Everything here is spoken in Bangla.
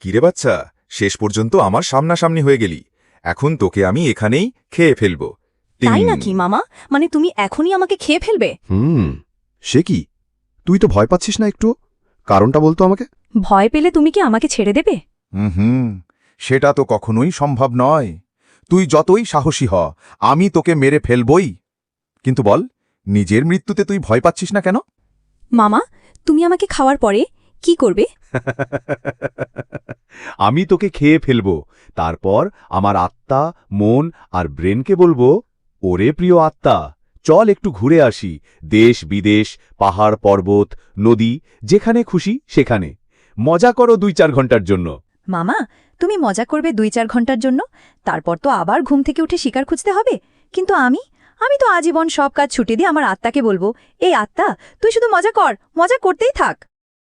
কিরে বাচ্চা, শেষ পর্যন্ত আমার সামনাসামনি হয়ে গেলি। এখন তোকে আমি এখানেই খেয়ে ফেলব। তাই টিং। নাকি মামা? মানে তুমি এখনই আমাকে খেয়ে ফেলবে? সে কি? তুই তো ভয় পাচ্ছিস না একটু? কারণটা বলতো আমাকে। ভয় পেলে তুমি কি আমাকে ছেড়ে দেবে? হুম, সেটা তো কখনোই সম্ভব নয়। তুই যতই সাহসী হ, আমি তোকে মেরে ফেলবই। কিন্তু বল, নিজের মৃত্যুতে তুই ভয় পাচ্ছিস না কেন? মামা, তুমি আমাকে খাওয়ার পরে কি করবে? আমি তোকে খেয়ে ফেলব। তারপর আমার আত্মা, মন আর ব্রেনকে বলবো, ওরে প্রিয় আত্মা, চল একটু ঘুরে আসি। দেশ বিদেশ, পাহাড় পর্বত, নদী, যেখানে খুশি সেখানে মজা করো 2-4 ঘন্টার জন্য। মামা, তুমি মজা করবে 2-4 ঘন্টার জন্য, তারপর তো আবার ঘুম থেকে উঠে শিকার খুঁজতে হবে। কিন্তু আমি তো আজীবন সব কাজ ছুটে দিয়ে আমার আত্মাকে বলবো, এই আত্মা, তুই শুধু মজা কর, মজা করতেই থাক।